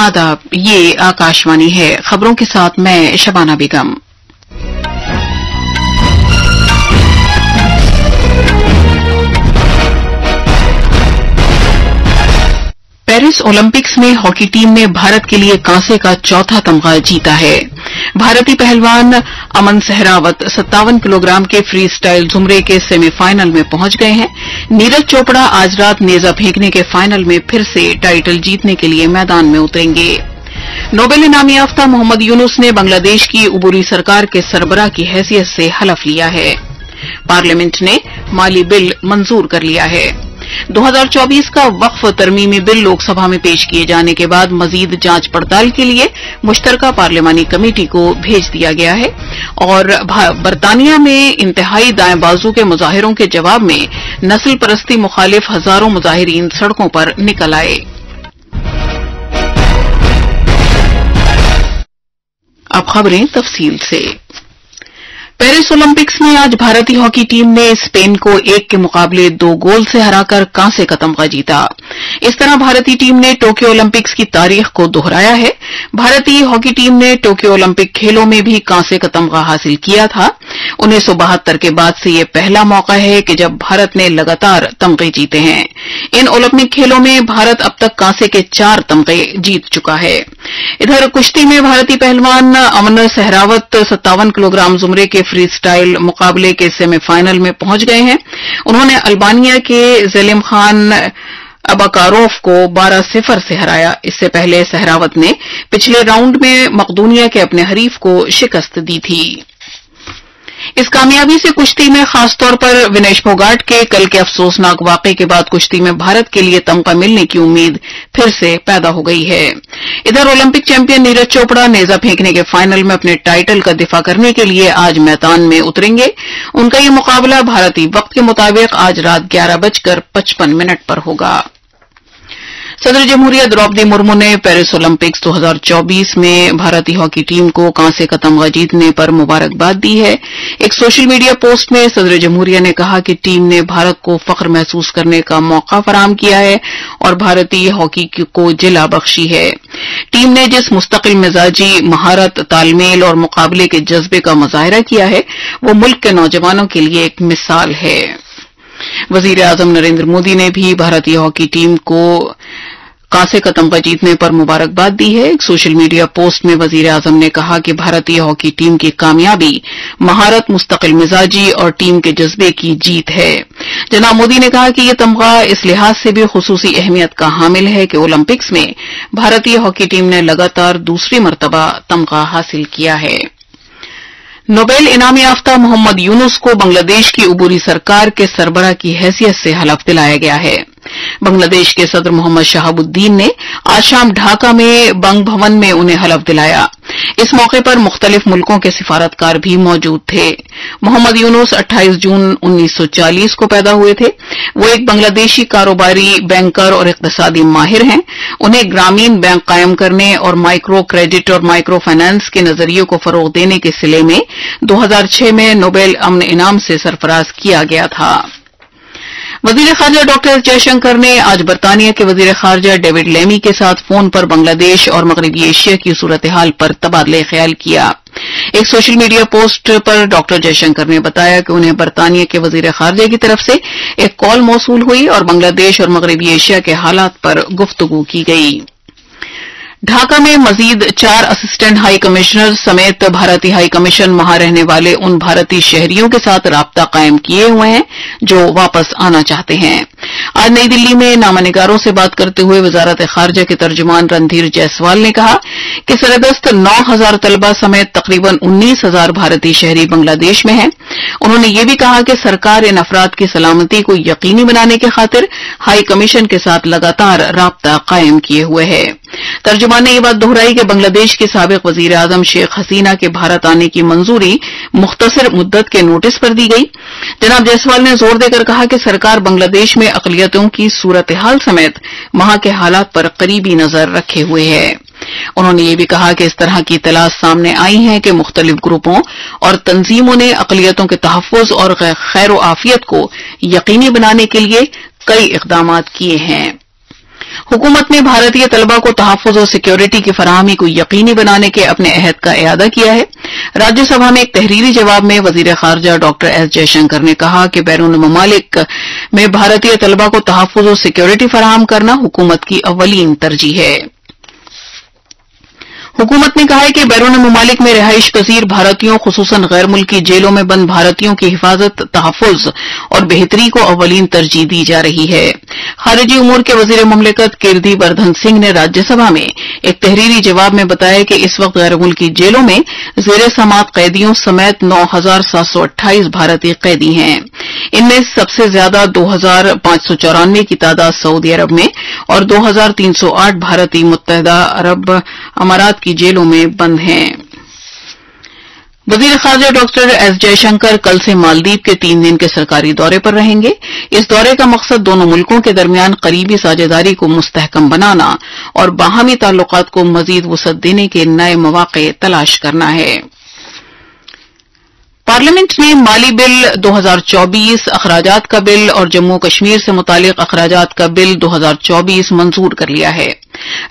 आदाब, ये आकाशवाणी है। खबरों के साथ मैं शबाना बेगम। पेरिस ओलंपिक्स में हॉकी टीम ने भारत के लिए कांसे का चौथा तमगा जीता है। भारतीय पहलवान अमन सहरावत 57 किलोग्राम के फ्री स्टाइल जुमरे के सेमीफाइनल में पहुंच गए हैं। नीरज चोपड़ा आज रात नेजा फेंकने के फाइनल में फिर से टाइटल जीतने के लिए मैदान में उतरेंगे। नोबेल इनामी याफ्ता मोहम्मद यूनुस ने बांग्लादेश की उबूरी सरकार के सरबराह की हैसियत से हलफ लिया है। पार्लियामेंट ने माली बिल मंजूर कर लिया है। 2024 का वक्फ तरमीमी बिल लोकसभा में पेश किए जाने के बाद मजीद जांच पड़ताल के लिए मुश्तरका पार्लियामानी कमेटी को भेज दिया गया है और बरतानिया में इंतहाई दाएं बाजू के मुजाहिरों के जवाब में नस्ल परस्ती मुखालिफ हजारों मुजाहिरीन सड़कों पर निकल आए। अब खबरें तफसील से। पेरिस ओलंपिक्स में आज भारतीय हॉकी टीम ने स्पेन को 1 के मुकाबले 2 गोल से हराकर कांसे का तमगा जीता। इस तरह भारतीय टीम ने टोक्यो ओलंपिक्स की तारीख को दोहराया है। भारतीय हॉकी टीम ने टोक्यो ओलंपिक खेलों में भी कांसे का तमगा हासिल किया था। 1972 के बाद से यह पहला मौका है कि जब भारत ने लगातार तमगे जीते हैं। इन ओलंपिक खेलों में भारत अब तक कांसे के 4 तमगे जीत चुका है। इधर कुश्ती में भारतीय पहलवान अमन सहरावत 57 किलोग्राम जुमरे के फ्री स्टाइल मुकाबले के सेमीफाइनल में पहुंच गए हैं। उन्होंने अल्बानिया के जेलिम खान अबाकारोफ को 12-0 से हराया। इससे पहले सहरावत ने पिछले राउंड में मकदूनिया के अपने हरीफ को शिकस्त दी थी। इस कामयाबी से कुश्ती में खासतौर पर विनेश फोगाट के कल के अफसोसनाक वाकये के बाद कुश्ती में भारत के लिए तमगा मिलने की उम्मीद फिर से पैदा हो गई है। इधर ओलंपिक चैंपियन नीरज चोपड़ा नेजा फेंकने के फाइनल में अपने टाइटल का दिफा करने के लिए आज मैदान में उतरेंगे। उनका ये मुकाबला भारतीय वक्त के मुताबिक आज रात 11:55 पर होगा। सदर जमहूरिया द्रौपदी मुर्मू ने पेरिस ओलंपिक्स 2024 में भारतीय हॉकी टीम को कांसे का तमगा जीतने पर मुबारकबाद दी है। एक सोशल मीडिया पोस्ट में सदर जमहूरिया ने कहा कि टीम ने भारत को फख्र महसूस करने का मौका फराहम किया है और भारतीय हॉकी को जिला बख्शी है। टीम ने जिस मुस्तकिल मिजाजी, महारत, तालमेल और मुकाबले के जज्बे का मुजाहिरा किया है वो मुल्क के नौजवानों के लिए एक मिसाल है। वजीर आजम नरेंद्र मोदी ने भी भारतीय हॉकी टीम को कांसे का तमगा जीतने पर मुबारकबाद दी है। एक सोशल मीडिया पोस्ट में वजीर आजम ने कहा कि भारतीय हॉकी टीम की कामयाबी महारत, मुस्तकिल मिजाजी और टीम के जज्बे की जीत है। जनाब मोदी ने कहा कि यह तमगा इस लिहाज से भी खुसूसी अहमियत का हामिल है कि ओलंपिक्स में भारतीय हॉकी टीम ने लगातार दूसरी मरतबा तमगा हासिल किया है। नोबेल इनामी याफ्ता मोहम्मद यूनुस को बांग्लादेश की उबूरी सरकार के सरबराह की हैसियत से हलफ दिलाया गया है। बांग्लादेश के सदर मोहम्मद शहाबुद्दीन ने आज शाम ढाका में बंग भवन में उन्हें हलफ दिलाया। इस मौके पर मुख्तलिफ मुल्कों के सिफारतकार भी मौजूद थे। मोहम्मद यूनुस 28 जून 1940 को पैदा हुए थे। वो एक बांग्लादेशी कारोबारी, बैंकर और इक्तिसादी माहिर हैं। उन्हें ग्रामीण बैंक कायम करने और माइक्रो क्रेडिट और माइक्रो फाइनेंस के नजरिए को फरोग देने के सिले में 2006 में नोबेल अमन इनाम से सरफराज किया गया था। वजीर खारजा डॉक्टर जयशंकर ने आज बरतानिया के वजीर खारजा डेविड लेमी के साथ फोन पर बांग्लादेश और मगरबी एशिया की सूरत हाल पर तबादले ख्याल किया। एक सोशल मीडिया पोस्ट पर डॉक्टर जयशंकर ने बताया कि उन्हें बरतानिया के वजीर खारजा की तरफ से एक कॉल मौसूल हुई और बांग्लादेश और मगरबी एशिया के हालात पर गुफ्तगू की गई। ढाका में मजीद 4 असिस्टेंट हाई कमिश्नर समेत भारतीय हाई कमीशन वहां रहने वाले उन भारतीय शहरियों के साथ राब्ता कायम किए हुए हैं जो वापस आना चाहते हैं। आज नई दिल्ली में नामानिगारों से बात करते हुए वजारत खारजा के तर्जुमान रणधीर जायसवाल ने कहा कि सरदस्त 9,000 तलबा समेत तकरीबन 19,000 भारतीय शहरी बांग्लादेश में हैं। उन्होंने ये भी कहा कि सरकार इन अफराद की सलामती को यकीनी बनाने की खातिर हाई कमीशन के साथ लगातार राब्ता कायम किए हुए है। तर्जुमान ने यह बात दोहराई कि बांग्लादेश के साबिक वजीर आजम शेख हसीना के भारत आने की मंजूरी मुख्तसर मुद्दत के नोटिस पर दी गई। जनाब जायसवाल ने जोर देकर कहा कि सरकार बांग्लादेश में अक़लियतों की सूरत हाल समेत वहां के हालात पर करीबी नजर रखे हुए है। उन्होंने ये भी कहा कि इस तरह की इत्तलात सामने आई हैं कि मुख्तलिफ ग्रुपों और तंजीमों ने अक़लियतों के तहफ़्फ़ुज़ और खैर आफियत को यकीनी बनाने के लिए कई इक़दामात किए हैं। हुकूमत ने भारतीय तलबा को तहफ़्फ़ुज़ और सिक्योरिटी की फराहमी को यकीनी बनाने के अपने अहद का इआदा किया है। राज्यसभा में एक तहरीरी जवाब में वज़ीर ख़ारजा डॉक्टर एस जयशंकर ने कहा कि बैरून ममालिक में भारतीय तलबा को तहफ़्फ़ुज़ और सिक्योरिटी फराहम करना हुकूमत की अव्वलीन तरजीह है। हुकूमत ने कहा है कि बैरून ममालिक में रिहाइश पजीर भारतीयों खुसूसन गैर मुल्की जेलों में बंद भारतीयों की हिफाजत, तहफ़्फ़ुज़ और बेहतरी को अव्वलीन तरजीह दी जा रही है। खारिजी उमूर के वज़ीर मुमलिकत कीर्ति वर्धन सिंह ने राज्यसभा में एक तहरीरी जवाब में बताया कि इस वक्त गैर मुल्की जेलों में ज़ेर समात कैदियों समेत 9,728 भारतीय कैदी हैं। इनमें सबसे ज्यादा 2,594 की तादाद सऊदी अरब में और 2,308 भारतीय मुत्तहदा अरब अमारात की जेलों में बंद हैं। वज़ीर ख़ारजा डॉक्टर एस जयशंकर कल से मालदीव के 3 दिन के सरकारी दौरे पर रहेंगे। इस दौरे का मकसद दोनों मुल्कों के दरमियान करीबी साझेदारी को मुस्तहकम बनाना और बाहमी ताल्लुकात को मजीद वुसअत देने के नए मौक़े तलाश करना है। पार्लियामेंट ने माली बिल 2024, अखराजात का बिल और जम्मू कश्मीर से मुतालिक अखराजात का बिल 2024 मंजूर कर लिया है।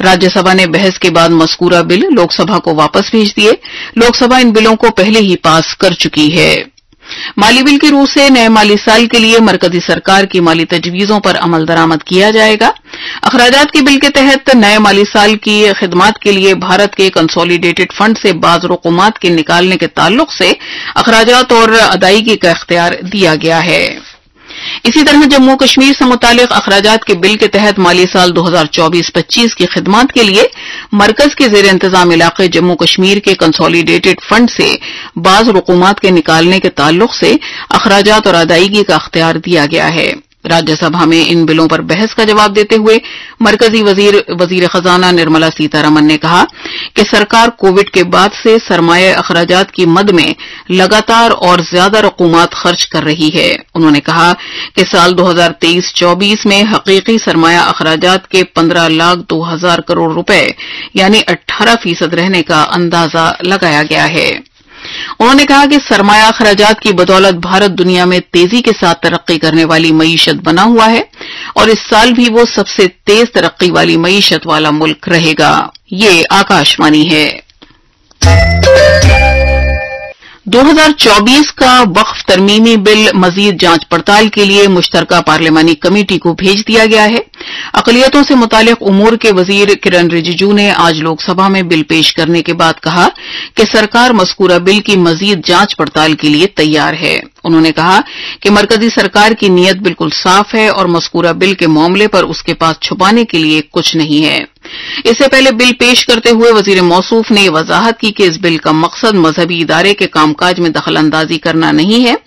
राज्यसभा ने बहस के बाद मज़कूरा बिल लोकसभा को वापस भेज दिए। लोकसभा इन बिलों को पहले ही पास कर चुकी है। माली बिल की रूह से नए माली साल के लिए मरकजी सरकार की माली तजवीज़ों पर अमल दरामद किया जाएगा। अखराजात के बिल के तहत नए माली साल की खिदमात के लिए भारत के कंसोलिडेटेड फंड से बाज़ रकूमात के निकालने के ताल्लुक से अखराजात और अदायगी का इख्तियार दिया गया है। इसी तरह जम्मू कश्मीर से मुतालिक अखराजात के बिल के तहत माली साल 2024-25 की खिदमात के लिए मरकज के ज़ेर इंतजाम इलाके जम्मू कश्मीर के कंसोलिडेटेड फंड से बाज़ रकूमात के निकालने के ताल्लुक से अखराजात और अदायगी का इख्तियार दिया गया है। राज्यसभा में इन बिलों पर बहस का जवाब देते हुए मरकजी वजीर खजाना निर्मला सीतारमण ने कहा कि सरकार कोविड के बाद से सरमाया अखराजात की मद में लगातार और ज्यादा रकूमात खर्च कर रही है। उन्होंने कहा कि साल 2023-24 में हकीकी सरमाया अखराजात के 15,02,000 करोड़ रुपए यानी 18% रहने का अंदाजा लगाया गया है। उन्होंने कहा कि सरमाया अखराजात की बदौलत भारत दुनिया में तेजी के साथ तरक्की करने वाली मईशत बना हुआ है और इस साल भी वो सबसे तेज तरक्की वाली मईशत वाला मुल्क रहेगा। ये आकाशवाणी है। 2024 का वक्फ तरमीमी बिल मजीद जांच पड़ताल के लिए मुश्तरका पार्लिमानी कमेटी को भेज दिया गया है। अक़लियतों से मुतालिक उमूर के वजीर किरण रिजिजू ने आज लोकसभा में बिल पेश करने के बाद कहा कि सरकार मज़कूरा बिल की मजीद जांच पड़ताल के लिए तैयार है। उन्होंने कहा कि मरकजी सरकार की नीयत बिल्कुल साफ है और मज़कूरा बिल के मामले पर उसके पास छुपाने के लिए कुछ नहीं है। इससे पहले बिल पेश करते हुए वजीर मौसूफ ने वजाहत की कि इस बिल का मकसद मजहबी इदारे के कामकाज में दखलंदाजी करना नहीं है,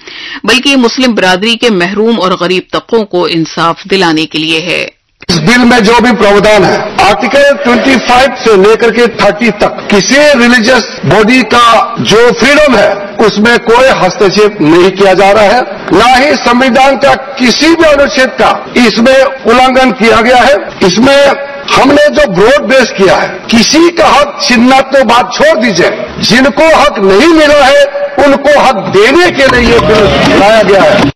बल्कि मुस्लिम बिरादरी के महरूम और गरीब तबकों को इंसाफ दिलाने के लिए है। इस बिल में जो भी प्रावधान है आर्टिकल 25 से लेकर के 30 तक किसी रिलीजियस बॉडी का जो फ्रीडम है उसमें कोई हस्तक्षेप नहीं किया जा रहा है, न ही संविधान का किसी भी अनुच्छेद का इसमें उल्लंघन किया गया है। इसमें हमने जो ब्रॉड बेस किया है, किसी का हक छीनना तो बात छोड़ दीजिए, जिनको हक नहीं मिला है उनको हक देने के लिए ये बिल लाया गया है।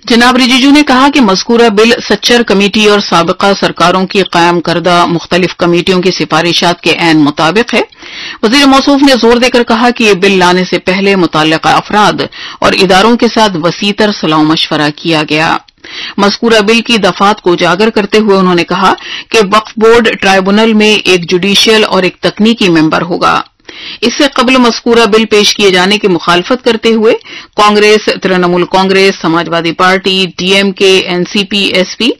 जनाब रिजिजू ने कहा कि मज़कूरा बिल सच्चर कमेटी और साबिका सरकारों की कायम करदा मुख्तलिफ कमेटियों की सिफारिशात के ऐन मुताबिक है। वज़ीर मौसूफ ने जोर देकर कहा कि ये बिल लाने से पहले मुतल्लिका अफराद और इदारों के साथ वसीतर सलाह मशवरा किया गया। मज़कूरा बिल की दफात को उजागर करते हुए उन्होंने कहा कि वक्फ बोर्ड ट्राइब्यूनल में एक जुडिशियल और एक तकनीकी मेंबर होगा। इससे कबल मज़कूरा बिल पेश किए जाने की मुखालफत करते हुए Congress, Trinamool Congress, Samajwadi party, DMK, NCP, SP,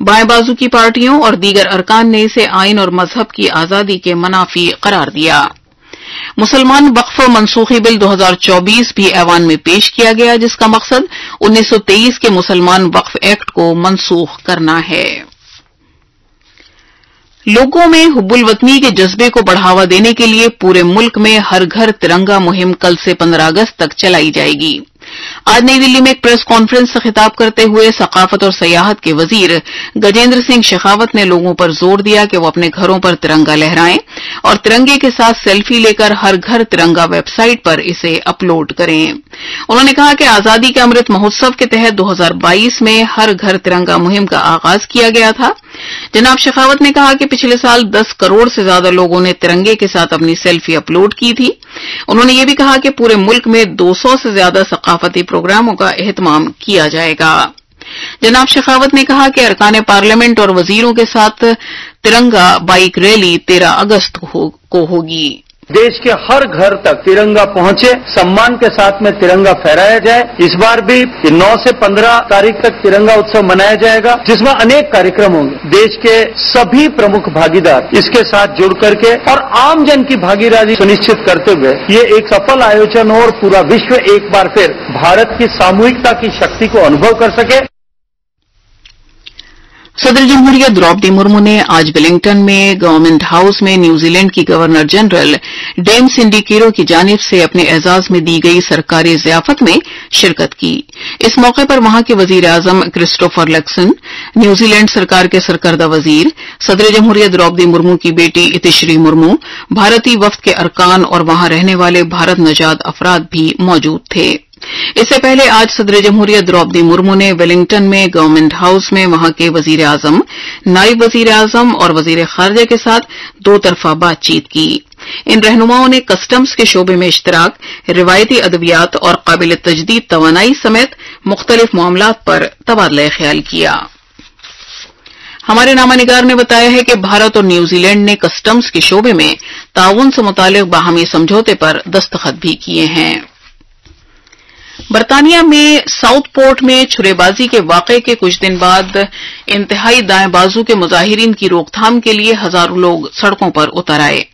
बाएं बाजू की पार्टियों और दीगर अरकान ने इसे आइन और मजहब की आजादी के मनाफी करार दिया। मुसलमान वक्फ मनसूखी बिल 2024 भी ऐवान में पेश किया गया, जिसका मकसद 1923 के मुसलमान वक्फ एक्ट को मनसूख करना है। लोगों में हुब्बुल वतनी के जज्बे को बढ़ावा देने के लिए पूरे मुल्क में हर घर तिरंगा मुहिम कल से 15 अगस्त तक चलाई जाएगी। आज नई दिल्ली में एक प्रेस कॉन्फ्रेंस से खिताब करते हुए सकाफत और सयाहत के वजीर गजेंद्र सिंह शेखावत ने लोगों पर जोर दिया कि वो अपने घरों पर तिरंगा लहराएं और तिरंगे के साथ सेल्फी लेकर हर घर तिरंगा वेबसाइट पर इसे अपलोड करें। उन्होंने कहा कि आजादी के अमृत महोत्सव के तहत 2022 में हर घर तिरंगा मुहिम का आगाज किया गया था। जनाब शेखावत ने कहा कि पिछले साल 10 करोड़ से ज्यादा लोगों ने तिरंगे के साथ अपनी सेल्फी अपलोड की थी। उन्होंने ये भी कहा कि पूरे मुल्क में 200 से ज्यादा सकाफती प्रोग्रामों का एहतमाम किया जाएगा। जनाब शेखावत ने कहा कि अरकान पार्लियामेंट और वजीरों के साथ तिरंगा बाइक रैली 13 अगस्त को होगी। देश के हर घर तक तिरंगा पहुंचे, सम्मान के साथ में तिरंगा फहराया जाए। इस बार भी 9 से 15 तारीख तक तिरंगा उत्सव मनाया जाएगा, जिसमें अनेक कार्यक्रम होंगे। देश के सभी प्रमुख भागीदार इसके साथ जुड़ करके और आम जन की भागीदारी सुनिश्चित करते हुए ये एक सफल आयोजन हो और पूरा विश्व एक बार फिर भारत की सामूहिकता की शक्ति को अनुभव कर सके। सदर जमहूरिया द्रौपदी मुर्मू ने आज वेलिंगटन में गवर्नमेंट हाउस में न्यूजीलैंड की गवर्नर जनरल डेम सिंडी कीरो की जानिब से अपने एजाज में दी गई सरकारी ज़ियाफत में शिरकत की। इस मौके पर वहां के वजीर आजम क्रिस्टोफर लक्सन, न्यूजीलैंड सरकार के सरकर्दा वजीर, सदर जमहूरिया द्रौपदी मुर्मू की बेटी इतिश्री मुर्मू, भारतीय वफ्द के अरकान और वहां रहने वाले भारत नजाद अफराद भी मौजूद थे। इससे पहले आज सदर जमहूरिया द्रौपदी मुर्मू ने वेलिंगटन में गवर्नमेंट हाउस में वहां के वजीर आजम, नायब वजीर आजम और वजीर खारजा के साथ 2 तरफा बातचीत की। इन रहनुमाओं ने कस्टम्स के शोबे में इश्तराक, रिवायती अद्वियात और काबिल तजदीद तवानाई समेत मुख्तलिफ मामलात पर तबादला ख्याल किया। हमारे नामानिगार ने बताया है कि भारत और न्यूजीलैंड ने कस्टम्स के शोबे में ताउन से मुतालिक बाहमी समझौते पर दस्तखत भी किए हैं। बरतानिया में साउथ पोर्ट में छुरेबाजी के वाकये के कुछ दिन बाद इंतहाई दाएं बाजू के मुजाहिरीन की रोकथाम के लिए हजारों लोग सड़कों पर उतर आए।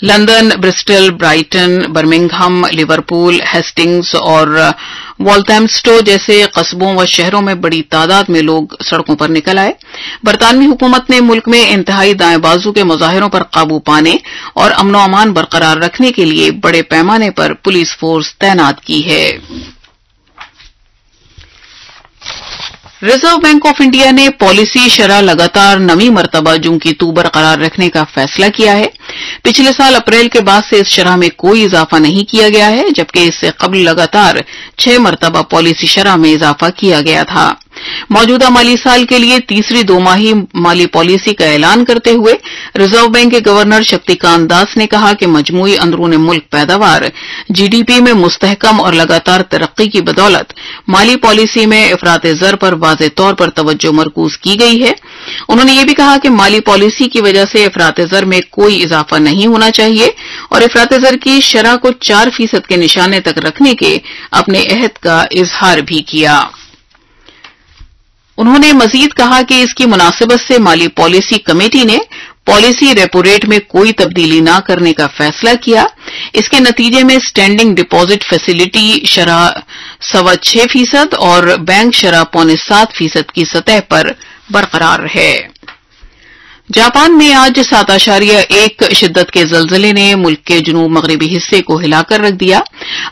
London, Bristol, Brighton, Birmingham, Liverpool, Hastings और वॉल्थैम्स्टो जैसे कस्बों व शहरों में बड़ी तादाद में लोग सड़कों पर निकल आए। बरतानवी हुकूमत ने मुल्क में इंतहाई दाएं बाजू के मुजाहिरों पर काबू पाने और अमनो अमान बरकरार रखने के लिए बड़े पैमाने पर पुलिस फोर्स तैनात की है। रिजर्व बैंक ऑफ इंडिया ने पॉलिसी शरह लगातार 9वीं मरतबा जूं की तू बरकरार रखने का फैसला किया है। पिछले साल अप्रैल के बाद से इस शरह में कोई इजाफा नहीं किया गया है, जबकि इससे कबल लगातार 6 मरतबा पॉलिसी शरह में इजाफा किया गया था। मौजूदा माली साल के लिए तीसरी 2 माही माली पॉलिसी का ऐलान करते हुए रिजर्व बैंक के गवर्नर शक्तिकांत दास ने कहा कि मजमूई अंदरूनी मुल्क पैदावार जीडीपी में मुस्तहकम और लगातार तरक्की की बदौलत माली पॉलिसी में इफरात ज़र पर वाज़ेह तौर पर तवज्जो मरकूज की गई है। उन्होंने ये भी कहा कि माली पॉलिसी की वजह से इफरात ज़र में कोई इजाफा नहीं होना चाहिए और इफरात ज़र की शरह को 4% के निशाने तक रखने के अपने अहद का इजहार भी किया। उन्होंने मजीद कहा कि इसकी मुनासिबत से माली पॉलिसी कमेटी ने पॉलिसी रेपो रेट में कोई तब्दीली न करने का फैसला किया। इसके नतीजे में स्टैंडिंग डिपॉजिट फैसिलिटी शरह 6.25% और बैंक शरह 6.25% की सतह पर बरकरार है। जापान में आज 7.1 शिद्दत के ज़लज़ले ने मुल्क के जुनूब मगरिबी हिस्से को हिलाकर रख दिया।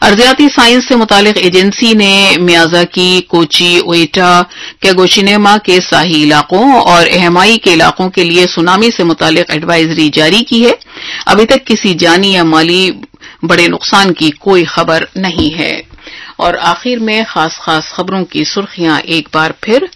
अर्जियाती साइंस से मुतालिक एजेंसी ने मियाज़ाकी, कोची, ओइटा, कागोशिनेमा के साही इलाकों और एहमाई के इलाकों के लिए सुनामी से मुतालिक एडवाइजरी जारी की है। अभी तक किसी जानी या माली बड़े नुकसान की कोई खबर नहीं है। और आखिर में खास खबरों की सुर्खियां एक बार फिर।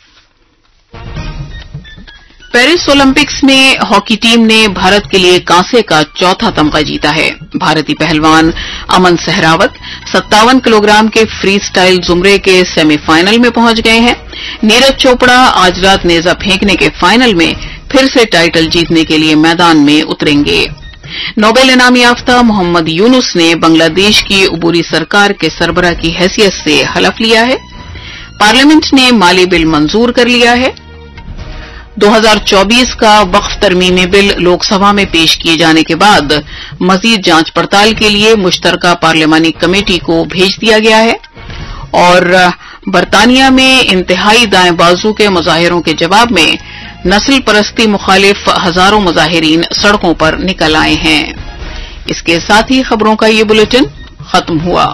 पेरिस ओलंपिक्स में हॉकी टीम ने भारत के लिए कांसे का 4था तमगा जीता है। भारतीय पहलवान अमन सहरावत 57 किलोग्राम के फ्री स्टाइल जुमरे के सेमीफाइनल में पहुंच गए हैं। नीरज चोपड़ा आज रात नेजा फेंकने के फाइनल में फिर से टाइटल जीतने के लिए मैदान में उतरेंगे। नोबेल इनाम याफ्ता मोहम्मद यूनुस ने बांग्लादेश की उबूरी सरकार के सरबराह की हैसियत से हलफ लिया है। पार्लियामेंट ने माली बिल मंजूर कर लिया है। 2024 का वक्फ तरमीमी बिल लोकसभा में पेश किए जाने के बाद मजीद जांच पड़ताल के लिए मुश्तरका पार्लियामानी कमेटी को भेज दिया गया है। और बरतानिया में इंतहाई दाएं बाजू के मुजाहिरों के जवाब में नस्ल परस्ती मुखालिफ हजारों मुजाहिरीन सड़कों पर निकल आए हैं। इसके साथ ही खबरों का ये बुलेटिन खत्म हुआ।